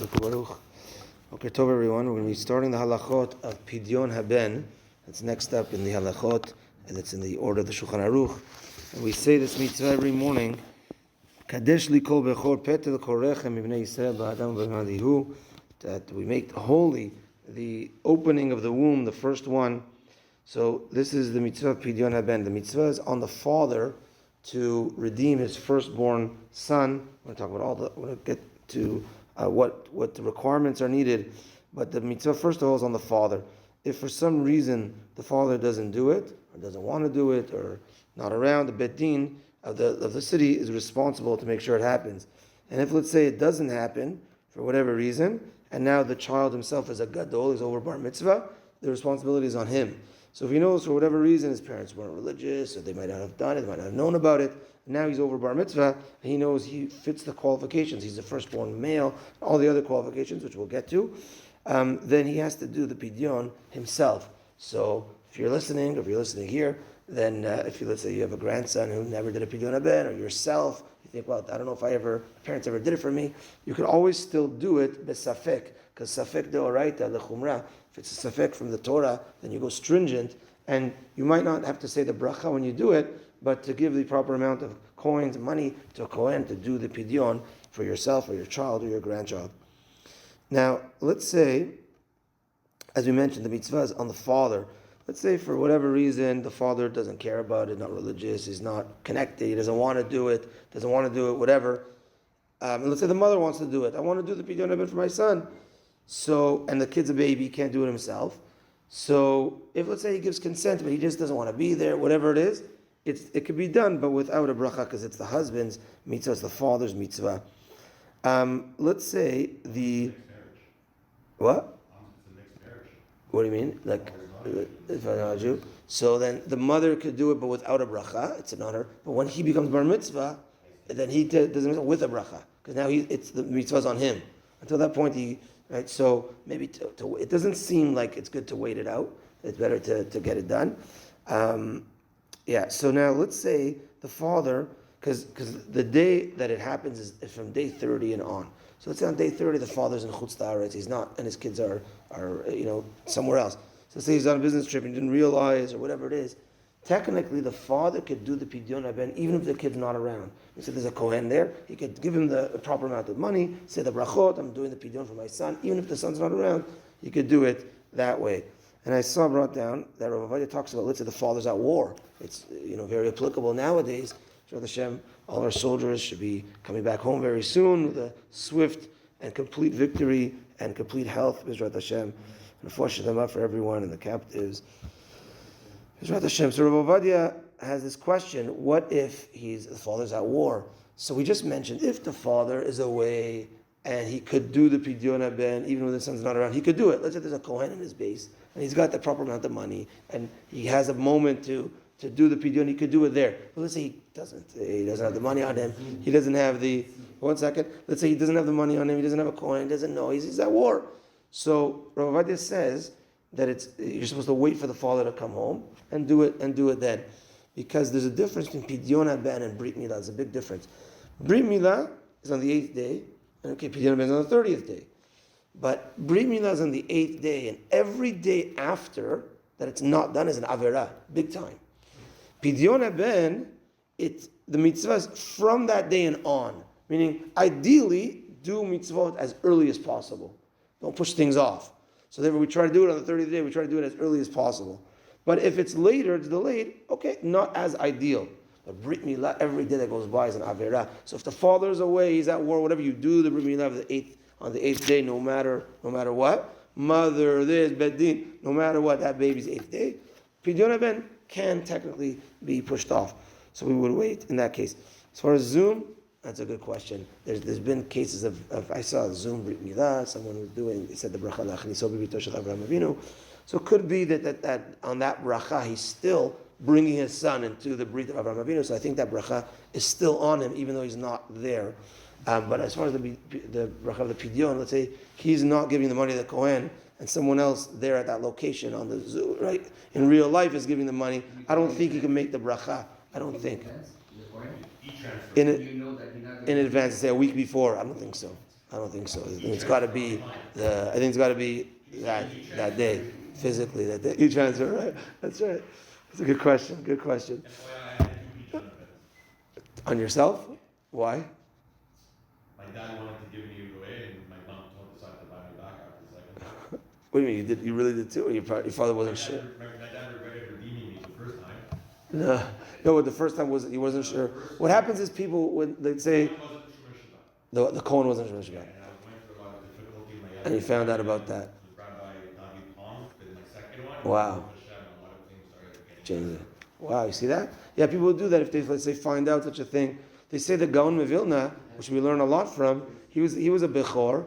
Okay, Tov everyone. We're going to be starting the Halachot of Pidyon Haben. That's next up in the Halachot, and it's in the order of the Shulchan Aruch. And we say this mitzvah every morning. Kadesh li kol bechor petel korechem ibnei Yisrael ba'adam v'madihu. That we make holy the opening of the womb, the first one. So this is the mitzvah of Pidyon Haben. The mitzvah is on the father to redeem his firstborn son. We're going to talk about we're going to get to what the requirements are needed, but the mitzvah first of all is on the father. If for some reason the father doesn't do it, or doesn't want to do it, or not around, the bet din of the city is responsible to make sure it happens. And if, let's say, it doesn't happen for whatever reason, and now the child himself is a gadol, is over bar mitzvah, the responsibility is on him. So if he knows for whatever reason his parents weren't religious, or they might not have done it, they might not have known about it, and now he's over bar mitzvah, and he knows he fits the qualifications, he's the firstborn male, all the other qualifications, which we'll get to, then he has to do the pidyon himself. So if you're listening, or if you're listening here, then if you, let's say you have a grandson who never did a pidyon haben, or yourself, you think, well, I don't know if parents ever did it for me, you could always still do it besafek, because safek deoraita lechumra. If it's a safek from the Torah, then you go stringent, and you might not have to say the bracha when you do it, but to give the proper amount of coins, money to a kohen to do the pidyon for yourself or your child or your grandchild. Now, let's say, as we mentioned, the mitzvah is on the father. Let's say for whatever reason the father doesn't care about it, not religious, he's not connected, he doesn't want to do it, whatever. And let's say the mother wants to do it. I want to do the pidyon haben for my son. So, and the kid's a baby, he can't do it himself. So, if let's say he gives consent, but he just doesn't want to be there, whatever it is, it could be done, but without a bracha, because it's the husband's mitzvah, it's the father's mitzvah. Let's say what? It's a mixed marriage. What do you mean? Like, if I know you. So then the mother could do it, but without a bracha, it's an honor. But when he becomes bar mitzvah, then he does the mitzvah with a bracha, because now it's the mitzvah's on him. Until that point, right? So maybe it doesn't seem like it's good to wait it out. It's better to get it done. So now let's say the father, because the day that it happens is from day 30 and on. So let's say on day 30 the father's in Chutz La'aretz, he's not, and his kids are somewhere else. So let's say he's on a business trip and he didn't realize, or whatever it is. Technically, the father could do the Pidyon Haben even if the kid's not around. He said there's a kohen there, he could give him the proper amount of money, say the brachot, I'm doing the Pidyon for my son, even if the son's not around, he could do it that way. And I saw brought down that Rav Ovadia talks about, let's say the father's at war. It's very applicable nowadays. Sh'rat Hashem, all our soldiers should be coming back home very soon with a swift and complete victory and complete health, Sh'rat Hashem, and fortune them up for everyone and the captives. So Rav Ovadia has this question, what if the father's at war? So we just mentioned, if the father is away and he could do the Pidyon Haben, even when the son's not around, he could do it. Let's say there's a kohen in his base, and he's got the proper amount of money, and he has a moment to do the Pidyon, he could do it there. But let's say he doesn't have the money on him, he doesn't have let's say he doesn't have the money on him, he doesn't have a kohen, he doesn't know, he's at war. So Rav Ovadia says that you're supposed to wait for the father to come home and do it then, because there's a difference between Pidyon Haben and Brit Milah. There's a big difference. Brit Milah is on the 8th day, and Pidyon Haben is on the 30th day. But Brit Milah is on the 8th day, and every day after that it's not done is an Averah, big time. Pidyon Haben, the mitzvah is from that day and on, meaning ideally do mitzvot as early as possible. Don't push things off. So therefore we try to do it on the 30th day, we try to do it as early as possible. But if it's later, it's delayed, okay, not as ideal. But Brit Milah, every day that goes by is an Averah. So if the father's away, he's at war, whatever you do, the Brit Milah on the 8th day, no matter what, mother, this, bedin, no matter what, that baby's 8th day, Pidyon Haben can technically be pushed off. So we would wait in that case. As far as Zoom, that's a good question. There's been cases of I saw Zoom Brit Milah, someone was doing, he said the bracha l'achniso b'bito shel Avraham Avinu. So it could be that on that bracha he's still bringing his son into the Brit of Avraham Avinu. So I think that bracha is still on him even though he's not there. But as far as the bracha of the Pidyon, let's say he's not giving the money to the Kohen and someone else there at that location on the Zoom, right, in real life is giving the money, I don't think he can make the bracha. I don't think. In advance, say a week before, I don't think so. I don't think so. I think it's got to be that day, physically that day. You transfer, right? That's right. That's a good question. Good question. On yourself? Why? My dad wanted to give me away, and my mom decided to buy me back after the second. What do you mean? You really did too, or your father wasn't sure? My dad regretted redeeming me the first time. No. The first time he wasn't sure. What happens is people when they say the Kohen wasn't Shemesh Shabbat. And I was going through a lot of difficulty in my And you found out about that. Wow. Wow, you see that? Yeah, people do that if they, let's say, find out such a thing. They say the Gaon Mevilna, which we learn a lot from, he was a Bechor,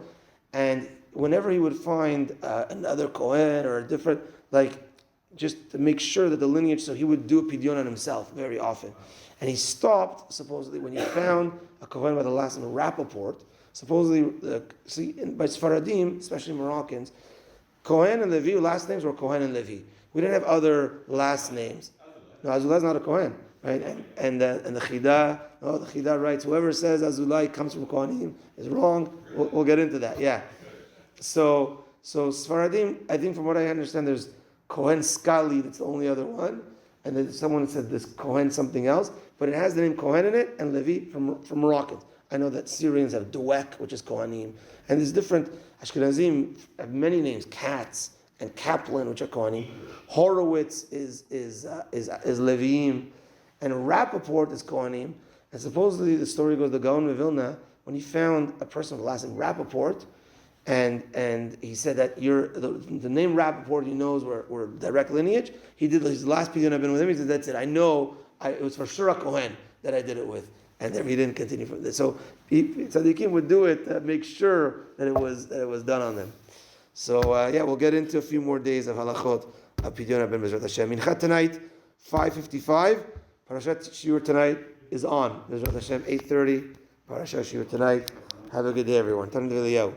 and whenever he would find another Kohen or a different, just to make sure that the lineage, so he would do a Pidyon on himself very often. And he stopped, supposedly, when he found a Kohen by the last name Rappaport, supposedly, by Sfaradim, especially Moroccans, Kohen and Levi, last names were Kohen and Levi. We didn't have other last names. No, Azullah is not a Kohen, right? And the Chida writes, whoever says Azullah comes from Kohanim is wrong. We'll get into that, yeah. So Sfaradim, I think from what I understand, there's Kohen Skali, that's the only other one. And then someone said this Kohen something else, but it has the name Kohen in it, and Levi from Moroccans. I know that Syrians have Duek, which is Kohanim, and there's different Ashkenazim have many names, Katz and Kaplan, which are Kohanim. Horowitz is Leviim, and Rappaport is Kohanim. And supposedly the story goes, the Gaon of Vilna, when he found a person with the last name Rappaport, and he said that the name Rappaport he knows were direct lineage. He did his last Pidyon I've been with him. He said, that's it. I know it was for sure a Kohen that I did it with. And then he didn't continue from there. So Tzaddikim would do it to make sure that it was done on them. So we'll get into a few more days of halachot of Pidyon ben Bezrat Hashem. Mincha tonight, 5:55. Parashat Shiur tonight is on. Bezrat Hashem, 8:30. Parashat Shiur tonight. Have a good day, everyone. Tan V'Eliyahu.